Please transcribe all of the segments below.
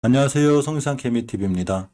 안녕하세요. 성상 케미TV입니다.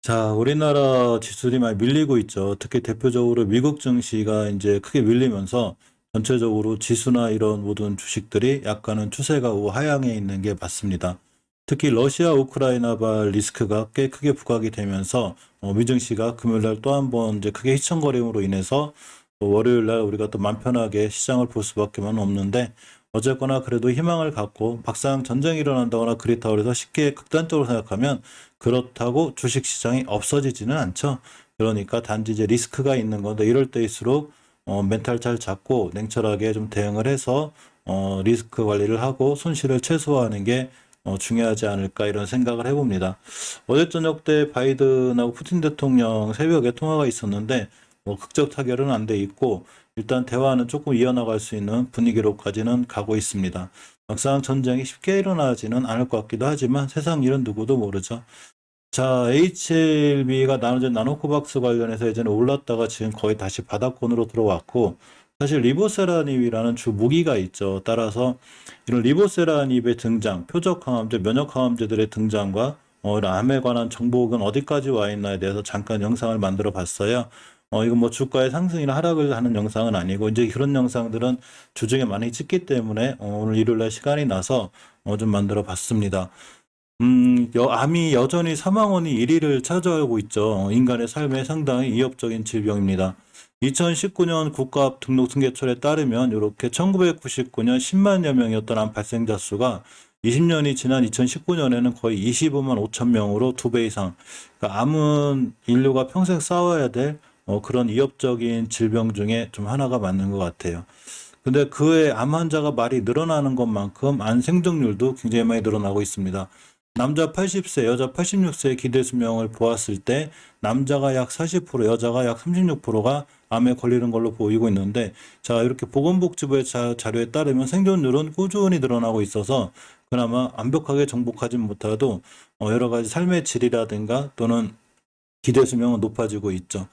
자, 우리나라 지수들이 많이 밀리고 있죠. 특히 대표적으로 미국 증시가 이제 크게 밀리면서 전체적으로 지수나 이런 모든 주식들이 약간은 추세가 우하향에 있는 게 맞습니다. 특히 러시아 우크라이나발 리스크가 꽤 크게 부각이 되면서 미증시가 금요일 날 또 한 번 이제 크게 휘청거림으로 인해서 또 월요일 날 우리가 또 맘 편하게 시장을 볼 수밖에 없는데, 어쨌거나 그래도 희망을 갖고 막상 전쟁이 일어난다거나 그렇다고 해서 쉽게 극단적으로 생각하면 그렇다고 주식시장이 없어지지는 않죠. 그러니까 단지 이제 리스크가 있는 건데, 이럴 때일수록 멘탈 잘 잡고 냉철하게 좀 대응을 해서 리스크 관리를 하고 손실을 최소화하는 게 중요하지 않을까, 이런 생각을 해봅니다. 어제 저녁 때 바이든하고 푸틴 대통령 새벽에 통화가 있었는데 뭐 극적 타결은 안 돼 있고, 일단 대화는 조금 이어나갈 수 있는 분위기로까지는 가고 있습니다. 막상 전쟁이 쉽게 일어나지는 않을 것 같기도 하지만 세상 일은 누구도 모르죠. 자, HLB가 나눠진 나노코박스 관련해서 예전에 올랐다가 지금 거의 다시 바닥권으로 들어왔고, 사실 리보세라닙이라는 주 무기가 있죠. 따라서 이런 리보세라닙의 등장, 표적 항암제, 면역 항암제들의 등장과 이런 암에 관한 정보는 어디까지 와 있나에 대해서 잠깐 영상을 만들어 봤어요. 이건 뭐 주가의 상승이나 하락을 하는 영상은 아니고, 이제 그런 영상들은 주중에 많이 찍기 때문에 오늘 일요일날 시간이 나서 좀 만들어 봤습니다. 암이 여전히 사망원이 1위를 차지하고 있죠. 인간의 삶에 상당히 위협적인 질병입니다. 2019년 국가암 등록 통계철에 따르면 이렇게 1999년 10만여 명이었던 암 발생자 수가 20년이 지난 2019년에는 거의 25만 5천 명으로 2배 이상. 그러니까 암은 인류가 평생 싸워야 될 그런 위협적인 질병 중에 좀 하나가 맞는 것 같아요. 근데 그의 암 환자가 많이 늘어나는 것만큼 암 생존율도 굉장히 많이 늘어나고 있습니다. 남자 80세, 여자 86세의 기대 수명을 보았을 때 남자가 약 40%, 여자가 약 36%가 암에 걸리는 걸로 보이고 있는데, 자, 이렇게 보건복지부의 자료에 따르면 생존율은 꾸준히 늘어나고 있어서 그나마 완벽하게 정복하지 못해도 여러 가지 삶의 질이라든가 또는 기대 수명은 높아지고 있죠.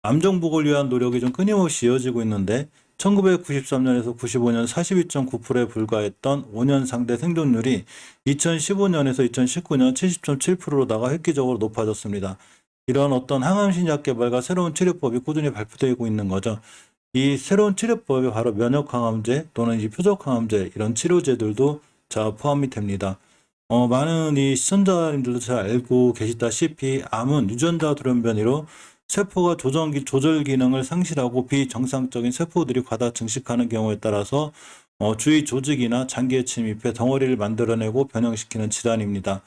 암 정복을 위한 노력이 좀 끊임없이 이어지고 있는데, 1993년에서 95년 42.9%에 불과했던 5년 상대 생존율이 2015년에서 2019년 70.7%로다가 획기적으로 높아졌습니다. 이런 어떤 항암 신약 개발과 새로운 치료법이 꾸준히 발표되고 있는 거죠. 이 새로운 치료법이 바로 면역 항암제 또는 이 표적 항암제, 이런 치료제들도 자 포함이 됩니다. 많은 이 시청자님들도 잘 알고 계시다시피 암은 유전자 돌연변이로 세포가 조절 기능을 상실하고 비정상적인 세포들이 과다 증식하는 경우에 따라서 주위 조직이나 장기에 침입해 덩어리를 만들어내고 변형시키는 질환입니다.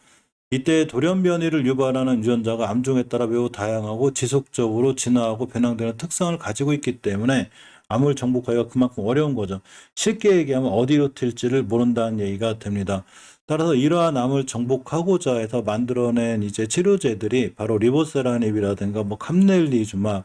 이때 돌연변이를 유발하는 유전자가 암종에 따라 매우 다양하고 지속적으로 진화하고 변형되는 특성을 가지고 있기 때문에 암을 정복하기가 그만큼 어려운 거죠. 쉽게 얘기하면 어디로 튈지를 모른다는 얘기가 됩니다. 따라서 이러한 암을 정복하고자 해서 만들어낸 이제 치료제들이 바로 리보세라닙이라든가 뭐 감넬리주마,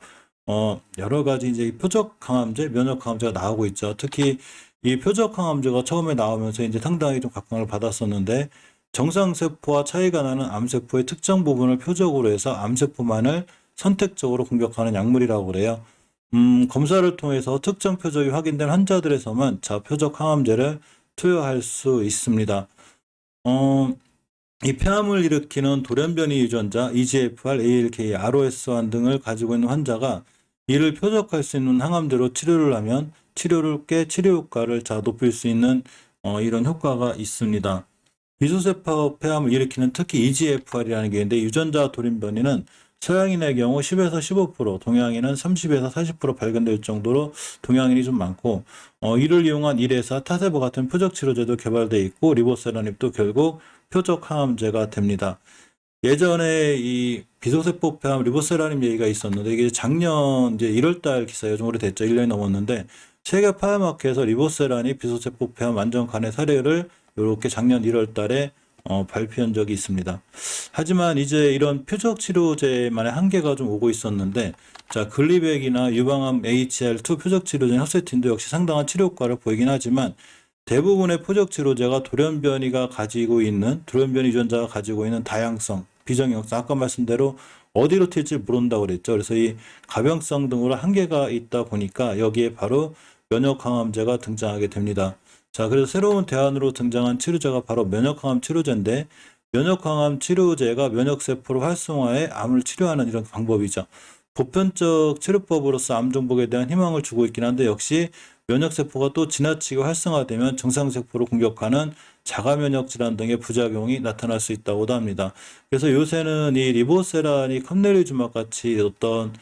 여러 가지 이제 표적 항암제, 면역 항암제가 나오고 있죠. 특히 이 표적 항암제가 처음에 나오면서 이제 상당히 좀 각광을 받았었는데, 정상세포와 차이가 나는 암세포의 특정 부분을 표적으로 해서 암세포만을 선택적으로 공격하는 약물이라고 그래요. 검사를 통해서 특정 표적이 확인된 환자들에서만 표적 항암제를 투여할 수 있습니다. 어, 이 폐암을 일으키는 돌연변이 유전자 EGFR, ALK, ROS1 등을 가지고 있는 환자가 이를 표적할 수 있는 항암제로 치료를 하면 치료 효과를 높일 수 있는 이런 효과가 있습니다. 비소세포 폐암을 일으키는 특히 EGFR이라는 게 있는데, 유전자 돌연변이는 서양인의 경우 10에서 15%, 동양인은 30에서 40% 발견될 정도로 동양인이 좀 많고, 이를 이용한 1회사 타세보 같은 표적 치료제도 개발되어 있고, 리보세라닙도 결국 표적 항암제가 됩니다. 예전에 이 비소세포 폐암 리보세라닙 얘기가 있었는데, 이게 작년 이제 1월달 기사예요. 좀 오래됐죠. 1년이 넘었는데, 세계 파암학회에서 리보세라닙 비소세포 폐암 완전 간의 사례를 이렇게 작년 1월달에 발표한 적이 있습니다. 하지만 이제 이런 표적 치료제만의 한계가 좀 오고 있었는데, 자, 글리백이나 유방암 HL2 표적 치료제 허세틴도 역시 상당한 치료 효과를 보이긴 하지만, 대부분의 표적 치료제가 돌연변이 유전자가 가지고 있는 다양성, 비정형성, 아까 말씀대로 어디로 튈지 모른다고 그랬죠. 그래서 이 가병성 등으로 한계가 있다 보니까 여기에 바로 면역 항암제가 등장하게 됩니다. 자, 그래서 새로운 대안으로 등장한 치료제가 바로 면역 항암 치료제인데, 면역항암 치료제가 면역세포를 활성화해 암을 치료하는 이런 방법이죠. 보편적 치료법으로서 암 정복에 대한 희망을 주고 있긴 한데 역시 면역세포가 또 지나치게 활성화되면 정상세포를 공격하는 자가면역 질환 등의 부작용이 나타날 수 있다고도 합니다. 그래서 요새는 이 리보세라니 캄넬리주막 같이 어떤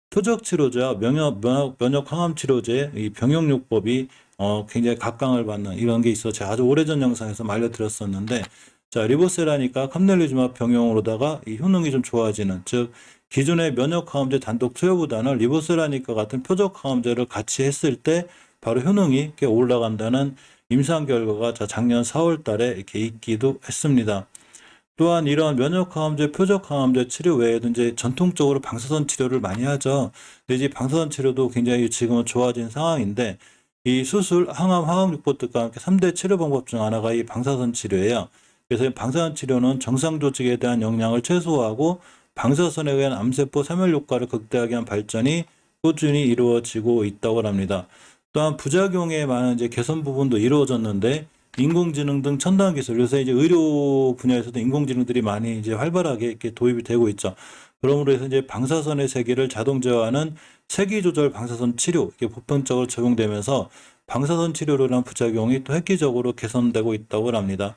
표적 치료제와 면역 항암 치료제 이 병용요법이 굉장히 각광을 받는 이런 게 있어 제가 아주 오래전 영상에서 알려드렸었는데 자 리보세라니까 캄넬리주막 병용으로다가 이 효능이 좀 좋아지는 즉 기존의 면역 항암제 단독 투여보다는 리보세라니까 같은 표적 항암제를 같이 했을 때 바로 효능이 꽤 올라간다는 임상 결과가 작년 4월 달에 이렇게 있기도 했습니다. 또한 이런 면역항암제, 표적항암제 치료 외에도 이제 전통적으로 방사선 치료를 많이 하죠. 근데 이제 방사선 치료도 굉장히 지금은 좋아진 상황인데 이 수술, 항암, 화학육보특과 함께 3대 치료 방법 중 하나가 이 방사선 치료예요. 그래서 이 방사선 치료는 정상 조직에 대한 영향을 최소화하고 방사선에 의한 암세포 사멸 효과를 극대화하기 위한 발전이 꾸준히 이루어지고 있다고 합니다. 또한 부작용에 많은 이제 개선 부분도 이루어졌는데 인공지능 등 첨단 기술, 요새 이제 의료 분야에서도 인공지능들이 많이 이제 활발하게 이렇게 도입이 되고 있죠. 그러므로 해서 이제 방사선의 세기를 자동 제어하는 세기 조절 방사선 치료, 이게 보편적으로 적용되면서 방사선 치료로 인한 부작용이 또 획기적으로 개선되고 있다고 합니다.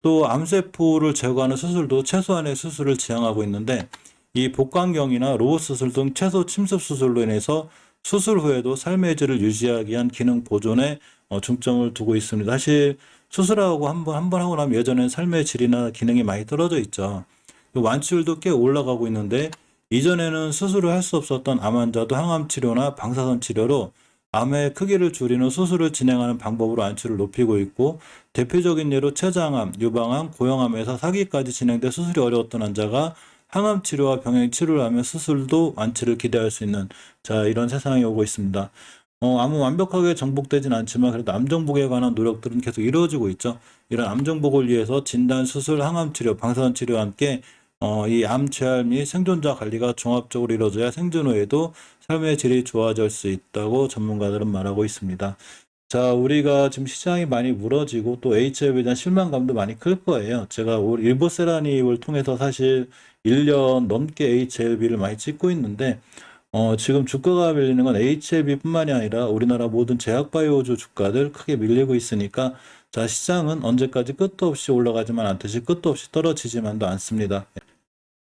또 암세포를 제거하는 수술도 최소한의 수술을 지향하고 있는데 이 복강경이나 로봇 수술 등 최소 침습 수술로 인해서 수술 후에도 삶의 질을 유지하기 위한 기능 보존에 중점을 두고 있습니다. 사실 수술하고 한 번 하고 나면 예전엔 삶의 질이나 기능이 많이 떨어져 있죠. 완치율도 꽤 올라가고 있는데 이전에는 수술을 할 수 없었던 암 환자도 항암 치료나 방사선 치료로 암의 크기를 줄이는 수술을 진행하는 방법으로 완치율을 높이고 있고 대표적인 예로 췌장암, 유방암, 고형암에서 사기까지 진행돼 수술이 어려웠던 환자가 항암 치료와 병행 치료를 하면 수술도 완치를 기대할 수 있는 이런 세상이 오고 있습니다. 암은 완벽하게 정복되진 않지만 그래도 암 정복에 관한 노력들은 계속 이루어지고 있죠. 이런 암 정복을 위해서 진단, 수술, 항암 치료, 방사선 치료와 함께 이 암 재활 및 생존자 관리가 종합적으로 이루어져야 생존 후에도 삶의 질이 좋아질 수 있다고 전문가들은 말하고 있습니다. 자, 우리가 지금 시장이 많이 무너지고 또 HIV에 대한 실망감도 많이 클 거예요. 제가 일보세라니을 통해서 사실 1년 넘게 HLB를 많이 찍고 있는데 지금 주가가 밀리는 건 HLB뿐만이 아니라 우리나라 모든 제약바이오주 주가들 크게 밀리고 있으니까 자 시장은 언제까지 끝도 없이 올라가지만 않듯이 끝도 없이 떨어지지만도 않습니다.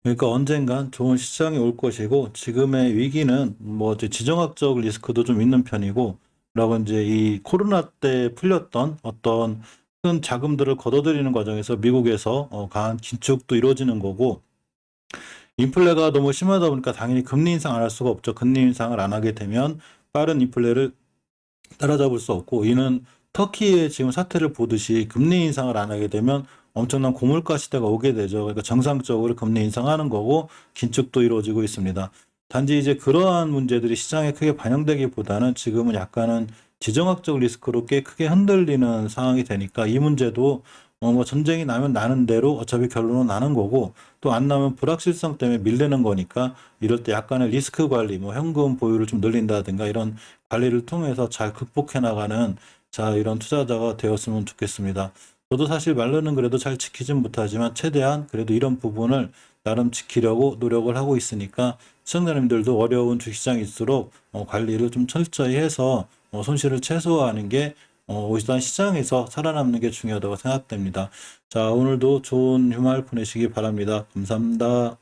그러니까 언젠간 좋은 시장이 올 것이고 지금의 위기는 뭐 지정학적 리스크도 좀 있는 편이고 라고 이제 이 코로나 때 풀렸던 어떤 큰 자금들을 걷어들이는 과정에서 미국에서 강한 긴축도 이루어지는 거고 인플레가 너무 심하다 보니까 당연히 금리 인상 안 할 수가 없죠. 금리 인상을 안 하게 되면 빠른 인플레를 따라잡을 수 없고 이는 터키의 지금 사태를 보듯이 금리 인상을 안 하게 되면 엄청난 고물가 시대가 오게 되죠. 그러니까 정상적으로 금리 인상하는 거고 긴축도 이루어지고 있습니다. 단지 이제 그러한 문제들이 시장에 크게 반영되기보다는 지금은 약간은 지정학적 리스크로 꽤 크게 흔들리는 상황이 되니까 이 문제도 뭐 전쟁이 나면 나는 대로 어차피 결론은 나는 거고 또 안 나면 불확실성 때문에 밀리는 거니까 이럴 때 약간의 리스크 관리, 뭐 현금 보유를 좀 늘린다든가 이런 관리를 통해서 잘 극복해 나가는 이런 투자자가 되었으면 좋겠습니다. 저도 사실 말로는 그래도 잘 지키진 못하지만 최대한 그래도 이런 부분을 나름 지키려고 노력을 하고 있으니까 시청자님들도 어려운 주식시장일수록 관리를 좀 철저히 해서 손실을 최소화하는 게 일단 시장에서 살아남는 게 중요하다고 생각됩니다. 자, 오늘도 좋은 휴말 보내시기 바랍니다. 감사합니다.